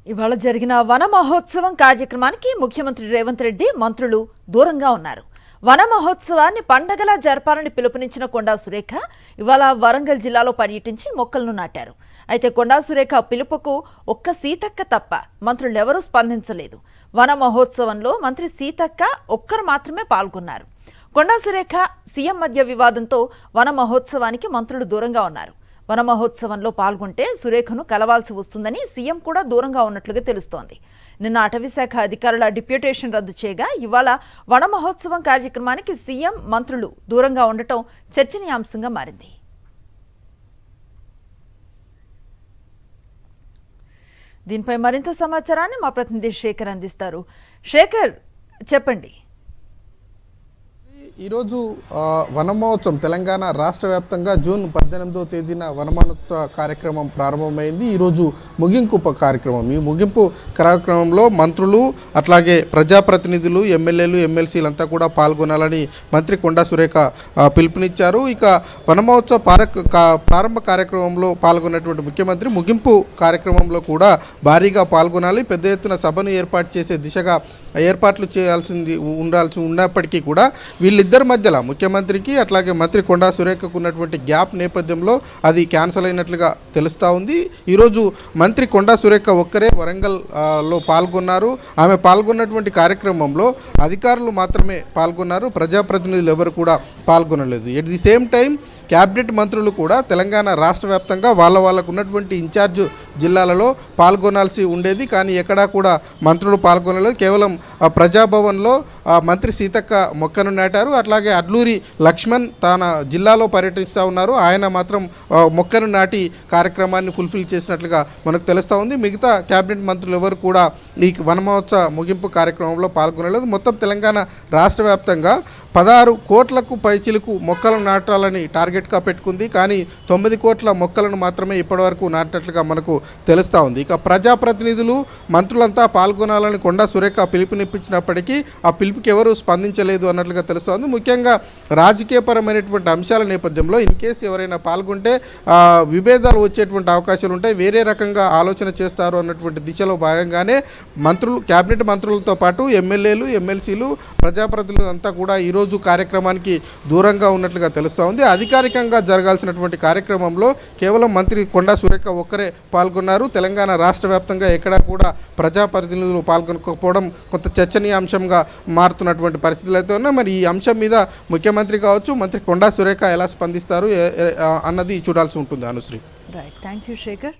ఇవాళ జరిగిన వన మహోత్సవం కార్యక్రమానికి ముఖ్యమంత్రి రేవంత్ రెడ్డి మంత్రులు దూరంగా ఉన్నారు. వన మహోత్సవాన్ని పండగలా జరపాలని పిలుపునిచ్చిన కొండా సురేఖ ఇవాళ వరంగల్ జిల్లాలో పర్యటించి మొక్కలను నాటారు. అయితే కొండా సురేఖ పిలుపుకు ఒక్క సీతక్క తప్ప మంత్రులెవరూ స్పందించలేదు. వన మహోత్సవంలో మంత్రి సీతక్క ఒక్కరు మాత్రమే పాల్గొన్నారు. కొండా సురేఖ సీఎం మధ్య వివాదంతో వన మహోత్సవానికి మంత్రులు దూరంగా ఉన్నారు. వన మహోత్సవంలో పాల్గొంటే సురేఖను కలవాల్సి వస్తుందని సీఎం కూడా దూరంగా ఉన్నట్లుగా తెలుస్తోంది. నిన్న అటవీశాఖ అధికారుల డిప్యూటేషన్ రద్దు చేయగా ఇవాళ వన మహోత్సవం కార్యక్రమానికి సీఎం మంత్రులు దూరంగా ఉండటం చర్చనీయాంశంగా మారింది. దీనిపై మరింత సమాచారాన్ని మా ప్రతినిధి శేఖర్ అందిస్తారు. శేఖర్, చెప్పండి. ఈరోజు వనమహోత్సవం తెలంగాణ రాష్ట్ర వ్యాప్తంగా జూన్ 18వ తేదీన వనమహోత్సవ కార్యక్రమం ప్రారంభమైంది. ఈరోజు ముగింపు కార్యక్రమం. ఈ ముగింపు కార్యక్రమంలో మంత్రులు అట్లాగే ప్రజాప్రతినిధులు, ఎమ్మెల్యేలు, ఎమ్మెల్సీలంతా కూడా పాల్గొనాలని మంత్రి కొండా సురేఖ పిలుపునిచ్చారు. ఇక వనమహోత్సవ ప్రారంభ కార్యక్రమంలో పాల్గొన్నటువంటి ముఖ్యమంత్రి ముగింపు కార్యక్రమంలో కూడా భారీగా పాల్గొనాలి, పెద్ద ఎత్తున సభను ఏర్పాటు చేసే దిశగా ఏర్పాట్లు ఉండాల్సి ఉన్నప్పటికీ కూడా వీళ్ళిద్దరి మధ్యలో ముఖ్యమంత్రికి అట్లాగే మంత్రి కొండా సురేఖకు ఉన్నటువంటి గ్యాప్ నేపథ్యంలో అది క్యాన్సల్ అయినట్లుగా తెలుస్తూ ఉంది. ఈరోజు మంత్రి కొండా సురేఖ ఒక్కరే వరంగల్లో పాల్గొన్నారు. ఆమె పాల్గొన్నటువంటి కార్యక్రమంలో అధికారులు మాత్రమే పాల్గొన్నారు, ప్రజాప్రతినిధులు ఎవరు కూడా పాల్గొనలేదు. At the same time cabinet మంత్రులు కూడా తెలంగాణ రాష్ట్ర వ్యాప్తంగా వాళ్ళకు ఉన్నటువంటి ఇన్ఛార్జ్ జిల్లాలలో పాల్గొనాల్సి ఉండేది, కానీ ఎక్కడా కూడా మంత్రులు పాల్గొనలేదు. కేవలం ప్రజాభవన్లో మంత్రి సీతక్క మొక్కను నాటారు. అట్లాగే అడ్లూరి లక్ష్మణ్ తన జిల్లాలో పర్యటిస్తూ ఉన్నారు, ఆయన మాత్రం మొక్కను నాటి కార్యక్రమాన్ని ఫుల్ఫిల్ చేసినట్లుగా మనకు తెలుస్తూ ఉంది. మిగతా క్యాబినెట్ మంత్రులు ఎవరు కూడా ఈ వనమహోత్సవ ముగింపు కార్యక్రమంలో పాల్గొనలేదు. మొత్తం తెలంగాణ రాష్ట్ర వ్యాప్తంగా 16 కోట్లకు పైచిలకు మొక్కలను నాటాలని టార్గెట్గా పెట్టుకుంది, కానీ 9 కోట్ల మొక్కలను మాత్రమే ఇప్పటివరకు నాటినట్లుగా మనకు తెలుస్తూ ఉంది. ఇక ప్రజాప్రతినిధులు, మంత్రులంతా పాల్గొనాలని కొండా సురేఖ పిలుపునిప్పించినప్పటికీ ఆ పిలుపుకి ఎవరు స్పందించలేదు అన్నట్లుగా తెలుస్తోంది. ముఖ్యంగా రాజకీయపరమైనటువంటి అంశాల నేపథ్యంలో ఇన్ కేసు ఎవరైనా పాల్గొంటే విభేదాలు వచ్చేటువంటి అవకాశాలు ఉంటాయి, వేరే రకంగా ఆలోచన చేస్తారు అన్నటువంటి దిశలో భాగంగానే మంత్రులు, క్యాబినెట్ మంత్రులతో పాటు ఎమ్మెల్యేలు, ఎమ్మెల్సీలు, ప్రజాప్రతినిధులు అంతా కూడా ఈరోజు కార్యక్రమానికి దూరంగా ఉన్నట్లుగా తెలుస్తూ ఉంది. అధికారికంగా జరగాల్సినటువంటి కార్యక్రమంలో కేవలం మంత్రి కొండా సురేఖ ఒక్కరే పాల్గొన్నారు. తెలంగాణ రాష్ట్ర వ్యాప్తంగా ఎక్కడా కూడా ప్రజాప్రతినిధులు పాల్గొనకపోవడం కొంత చర్చనీయాంశంగా మారుతున్నటువంటి పరిస్థితులు అయితే ఉన్నాయి. మరి ఈ అంశం మీద ముఖ్యమంత్రి కావచ్చు, మంత్రి కొండా సురేఖ ఎలా స్పందిస్తారు అన్నది చూడాల్సి ఉంటుంది. Anushree. Right, thank you Shekhar.